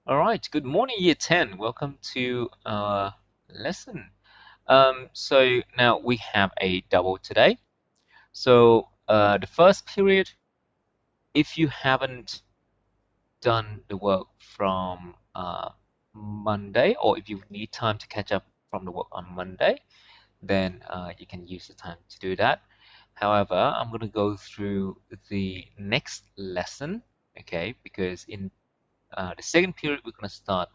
All right, good morning, Year 10. Welcome to our lesson. So now we have a double today. So the first period, if you haven't done the work from Monday, or if you need time to catch up from the work on Monday, then you can use the time to do that. However, I'm going to go through the next lesson, okay, because in the second period, we're going to start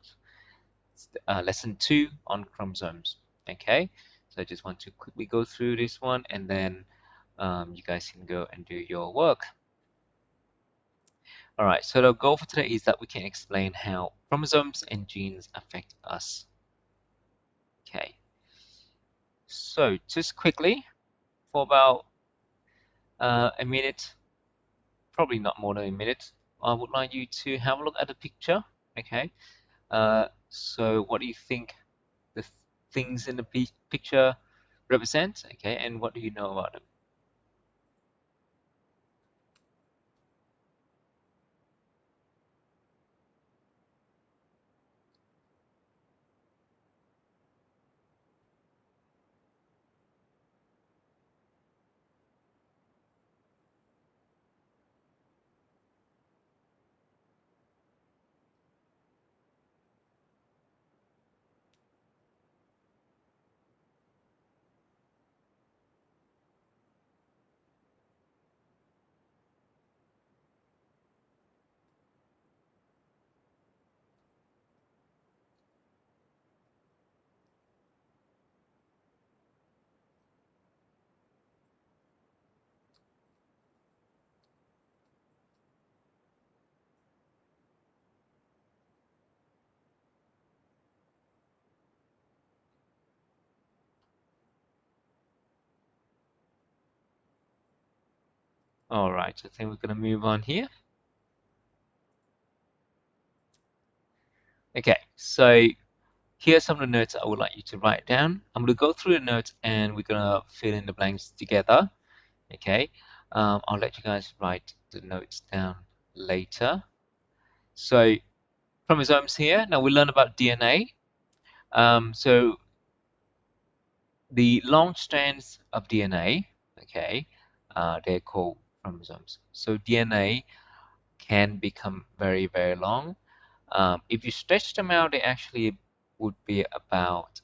lesson 2 on chromosomes. Okay, so I just want to quickly go through this one, and then you guys can go and do your work. All right, so the goal for today is that we can explain how chromosomes and genes affect us. Okay, so just quickly, for about a minute, probably not more than a minute, I would like you to have a look at the picture. Okay, so what do you think the things in the picture represent? Okay, and what do you know about them? All right, I think we're going to move on here. Okay, so here's some of the notes I would like you to write down. I'm going to go through the notes and we're going to fill in the blanks together. Okay, I'll let you guys write the notes down later. So chromosomes here. Now we learn about DNA. So the long strands of DNA, okay, they're called chromosomes. So DNA can become very, very long. If you stretch them out, they actually would be about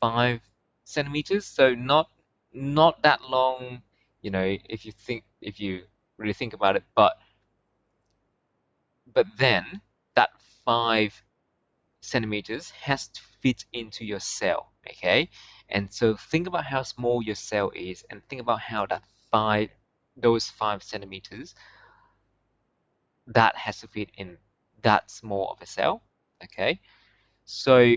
5 centimeters. So not that long, if you really think about it. But then that 5 centimeters has to fit into your cell, okay? And so think about how small your cell is, and think about how those 5 centimeters that has to fit in that small of a cell, okay? So,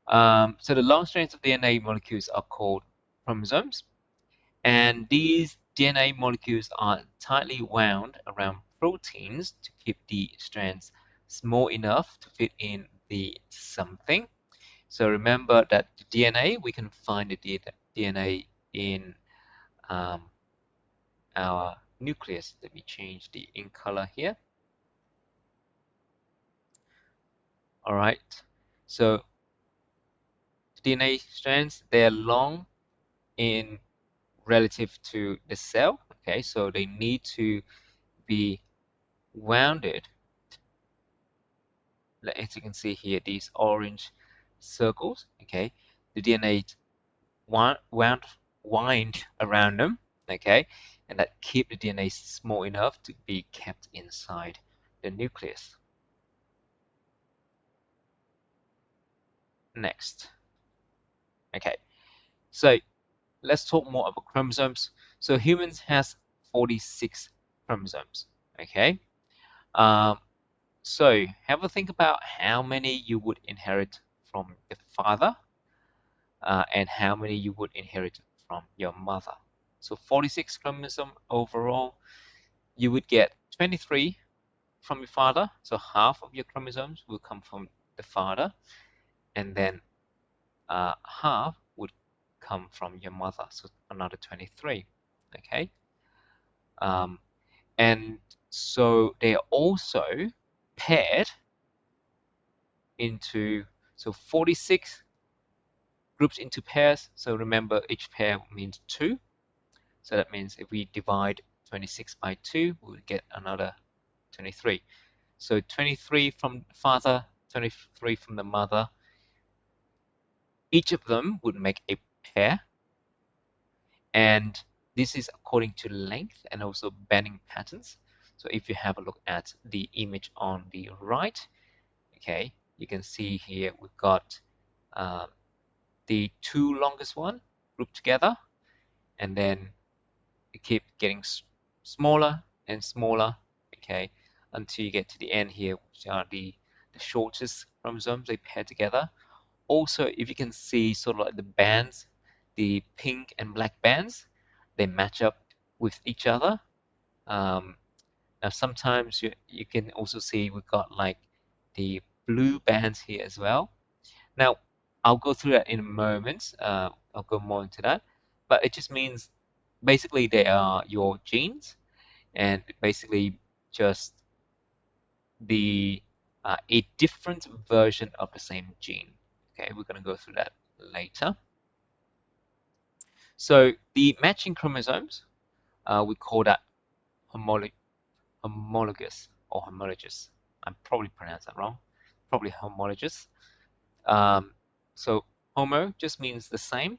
so the long strands of DNA molecules are called chromosomes, and these DNA molecules are tightly wound around proteins to keep the strands small enough to fit in the something. So remember that the DNA, we can find the DNA in um, our nucleus. Let me change the ink color here. All right. So DNA strands, they are long in relative to the cell. Okay, so they need to be wounded. As you can see here, these orange circles. Okay, the DNA wind around them. Okay, and that keep the DNA small enough to be kept inside the nucleus. Next. Okay, so let's talk more about chromosomes. So humans has 46 chromosomes. Okay, um, so have a think about how many you would inherit from the father, and how many you would inherit from your mother. So 46 chromosome overall, you would get 23 from your father, so half of your chromosomes will come from the father, and then half would come from your mother, so another 23. Okay, um, and so they are also paired. into, so 46 groups into pairs. So remember, each pair means 2. So that means if we divide 26 by 2, we'll get another 23. So 23 from the father, 23 from the mother. Each of them would make a pair, and this is according to length and also bending patterns. So if you have a look at the image on the right, okay, you can see here we've got uh, the 2 longest one grouped together, and then you keep getting smaller and smaller, okay, until you get to the end here, which are the shortest chromosomes. They pair together. Also, if you can see sort of like the bands, the pink and black bands, they match up with each other. Um, Now sometimes you can also see we've got like the blue bands here as well. Now I'll go through that in a moment. I'll go more into that, but it just means basically they are your genes, and basically just the a different version of the same gene. Okay, we're going to go through that later. So the matching chromosomes, we call that homologous or homologous. I'm probably pronounced that wrong. Probably homologous. Um, so homo just means the same.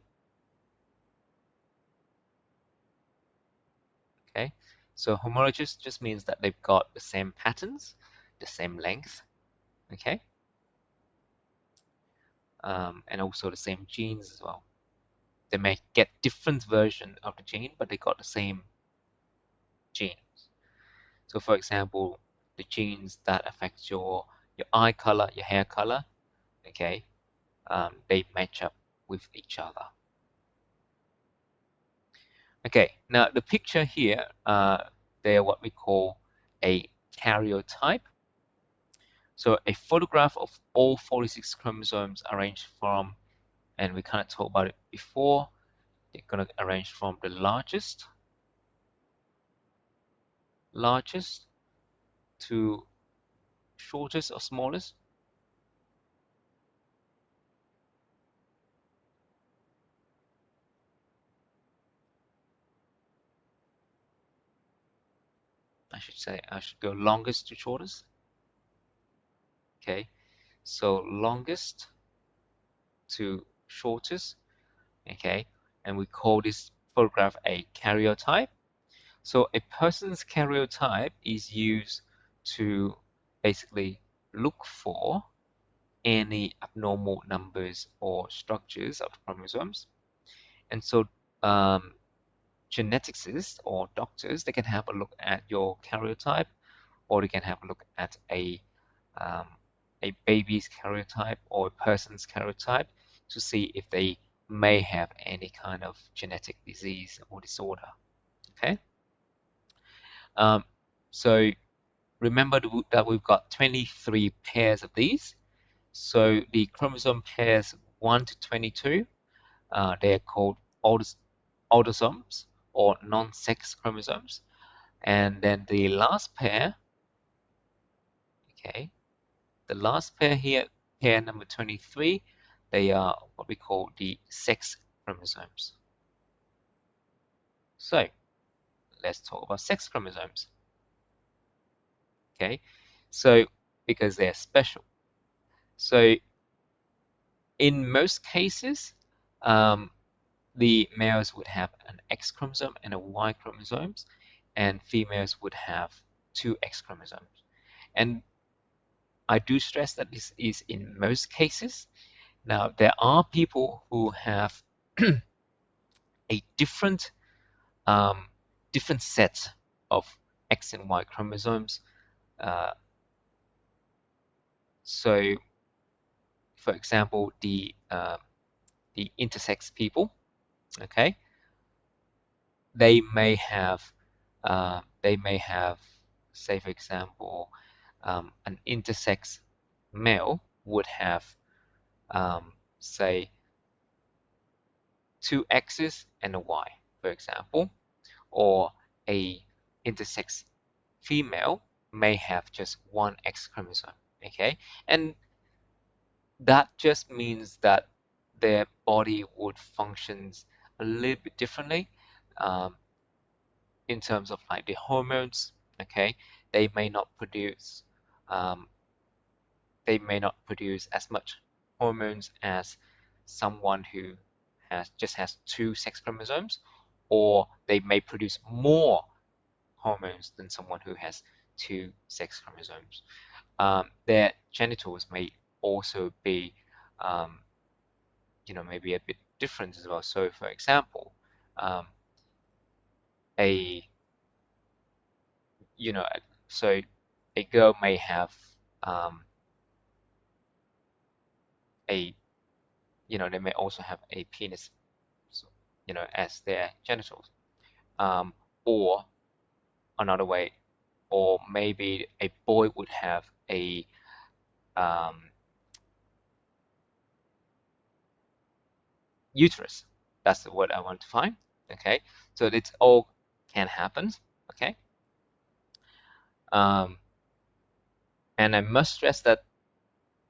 Okay. So homologous just means that they've got the same patterns, the same length. Okay. And also the same genes as well. They may get different version of the gene, but they got the same genes. So for example, the genes that affect your eye color, your hair color, okay, they match up with each other. Okay, now the picture here, they're what we call a karyotype. So a photograph of all 46 chromosomes arranged from, and we kind of talked about it before, they're going to arrange from the largest to shortest or smallest. I should say, I should go longest to shortest. Okay, so longest to shortest. Okay, and we call this photograph a karyotype. So a person's karyotype is used to basically look for any abnormal numbers or structures of chromosomes. And so um, geneticists or doctors, they can have a look at your karyotype, or they can have a look at um, a baby's karyotype or a person's karyotype to see if they may have any kind of genetic disease or disorder. Okay, um, so remember that we've got 23 pairs of these. So the chromosome pairs 1 to 22, they are called autosomes or non-sex chromosomes. And then the last pair, okay, the last pair here, pair number 23, they are what we call the sex chromosomes. So let's talk about sex chromosomes. Okay, so because they're special. So in most cases, um, the males would have an X chromosome and a Y chromosomes, and females would have 2 X chromosomes. And I do stress that this is in most cases. Now, there are people who have a um, different set of X and Y chromosomes. Uh, so, for example, the intersex people, okay, they may have they may have, say for example, an intersex male would have say 2 X's and a Y, for example, or a intersex female may have just 1 X chromosome. Okay, and that just means that their body would functions a little bit differently, um, in terms of like the hormones. Okay, they may not produce um, they may not produce as much hormones as someone who has two sex chromosomes, or they may produce more hormones than someone who has two sex chromosomes. Their genitals may also be, um, maybe a bit different as well. So, for example, um, a you know, so a girl may have um, a they may also have a penis, so, as their genitals. Um, or another way, or maybe a boy would have a um, uterus. That's the word I want to find. Okay, so it all can happen. Okay, um, and I must stress that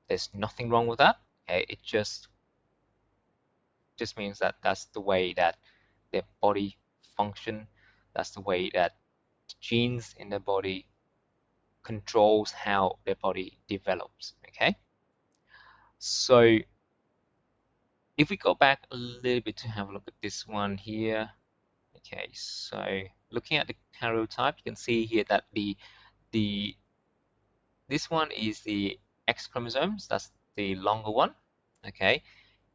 there's nothing wrong with that. Okay, it just means that that's the way that their body function. That's the way that genes in their body controls how their body develops. Okay, so if we go back a little bit to have a look at this one here. Okay, so looking at the karyotype, you can see here that the this one is the X chromosomes. That's the longer one. Okay,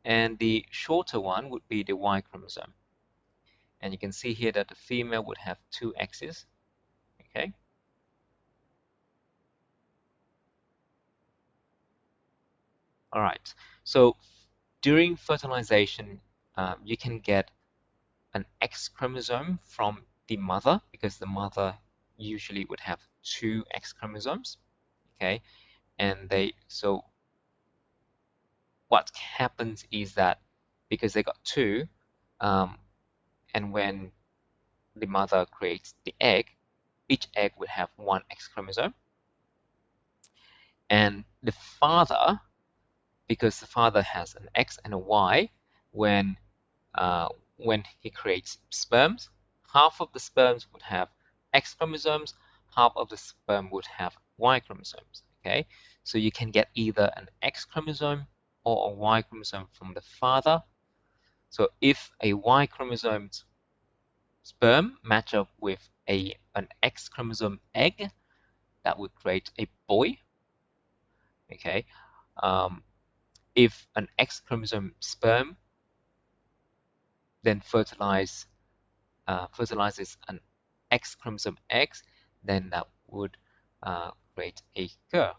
and the shorter one would be the Y chromosome. And you can see here that the female would have two X's. Okay, all right. So during fertilization, you can get an X chromosome from the mother, because the mother usually would have two X chromosomes. Okay, and what happens is that because they got two, um, and when the mother creates the egg, each egg would have one X chromosome, and the father, because the father has an X and a Y, when uh, when he creates sperms, half of the sperms would have X chromosomes, half of the sperm would have Y chromosomes. Okay, so you can get either an X chromosome or a Y chromosome from the father. So if a Y chromosome sperm match up with an X chromosome egg, that would create a boy. Okay, um, if an X chromosome sperm then fertilizes an X chromosome X, then that would create a girl.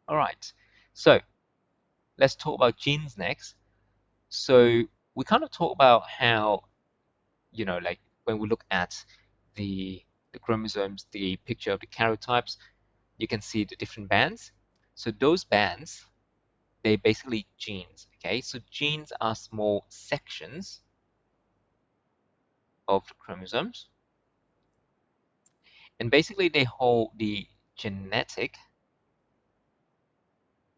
All right, so let's talk about genes next. So we kind of talk about how, like when we look at the chromosomes, the picture of the karyotypes, you can see the different bands. So those bands, they're basically genes. Okay, so genes are small sections of the chromosomes, and basically they hold the genetic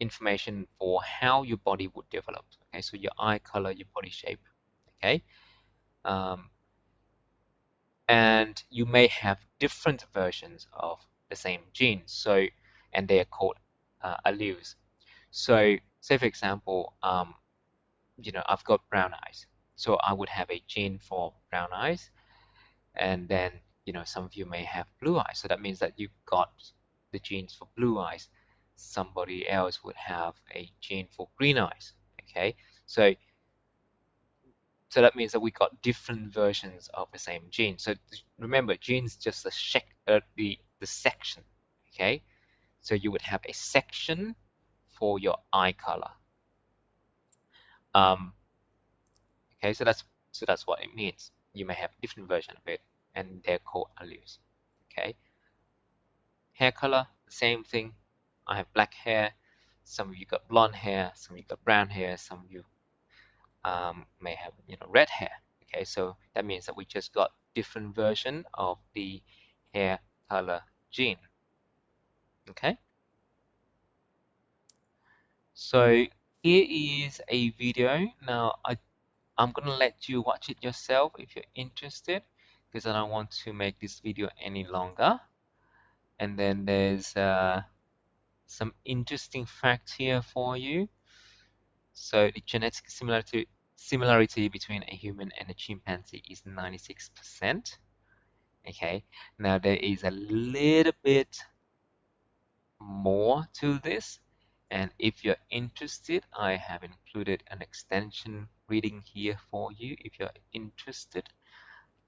information for how your body would develop. Okay, so your eye color, your body shape. Okay, um, and you may have different versions of the same gene. So, and they are called alleles. So, say for example, I've got brown eyes, so I would have a gene for brown eyes, and then some of you may have blue eyes, so that means that you got the genes for blue eyes. Somebody else would have a gene for green eyes. Okay, so that means that we got different versions of the same gene. So remember, genes just the section. Okay, so you would have a section for your eye color. um, okay, so that's what it means. You may have different version of it, and they're called alleles. Okay, hair color, same thing. I have black hair. Some of you got blonde hair. Some of you got brown hair. Some of you may have red hair. Okay, so that means that we just got different version of the hair color gene. Okay, so here is a video. Now I'm gonna let you watch it yourself if you're interested, because I don't want to make this video any longer. And then there's some interesting facts here for you. So the genetic similarity between a human and a chimpanzee is 96%. Okay, now there is a little bit more to this, and if you're interested, I have included an extension reading here for you if you're interested.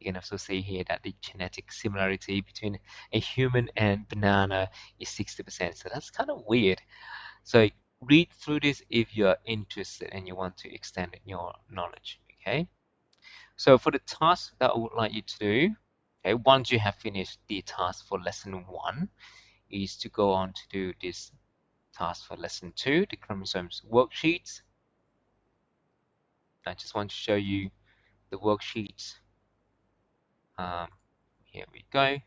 You can also see here that the genetic similarity between a human and banana is 60%. So that's kind of weird. So read through this if you're interested and you want to extend your knowledge. Okay. So for the task that I would like you to do, okay, once you have finished the task for lesson 1, is to go on to do this task for lesson 2, the chromosomes worksheets. I just want to show you the worksheets. Here we go.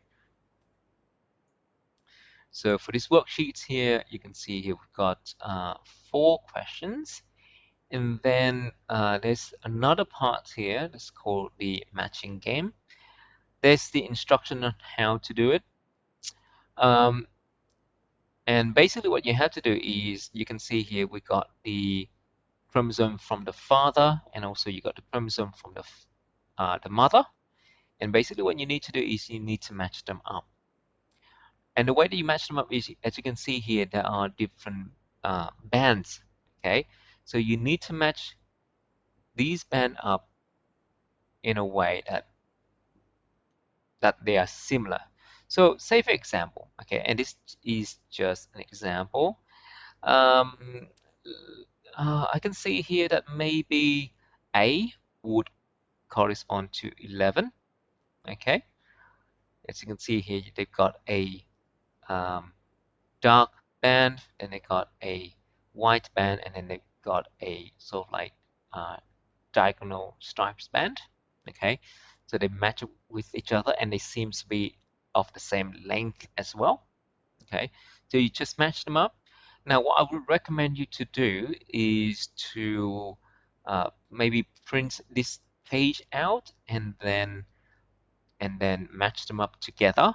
So for this worksheet here, you can see here we've got 4 questions. And then there's another part here that's called the matching game. There's the instruction on how to do it. And basically what you have to do is, you can see here we got the chromosome from the father, and also you got the chromosome from the mother. And basically what you need to do is you need to match them up. And the way that you match them up is, as you can see here, there are different bands. Okay, so you need to match these bands up in a way that they are similar. So say for example, okay, and this is just an example. Um, I can see here that maybe A would correspond to 11. Okay, as you can see here, they've got a um, dark band, then they got a white band, and then they've got a sort of like uh, diagonal stripes band. Okay, so they match up with each other, and they seem to be of the same length as well. Okay, so you just match them up. Now what I would recommend you to do is to maybe print this page out and then match them up together.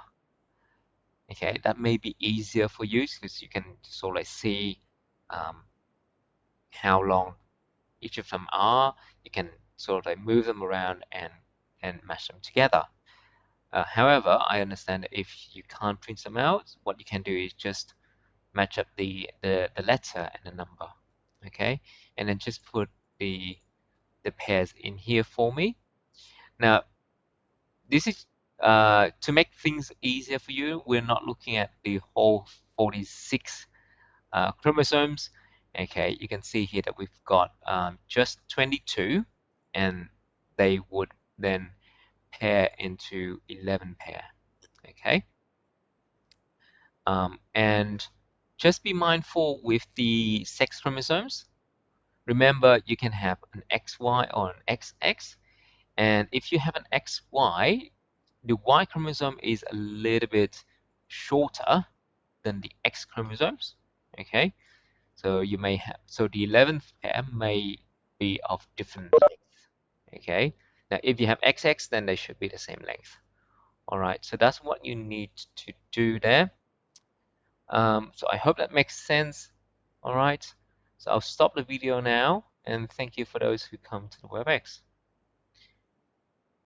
Okay, that may be easier for you because you can sort of like see um, how long each of them are. You can sort of like move them around and mash them together. However, I understand that if you can't print them out, what you can do is just match up the letter and the number. Okay, and then just put the pairs in here for me. Now, this is to make things easier for you. We're not looking at the whole 46 chromosomes. Okay, you can see here that we've got just 22, and they would then pair into 11 pair. Okay, and just be mindful with the sex chromosomes. Remember, you can have an XY or an XX, and if you have an XY, the Y chromosome is a little bit shorter than the X chromosomes. Okay, so you may have, so the 11th pair may be of different length. Okay, now if you have XX, then they should be the same length. All right, so that's what you need to do there. So I hope that makes sense. All right, so I'll stop the video now, and thank you for those who come to the WebEx.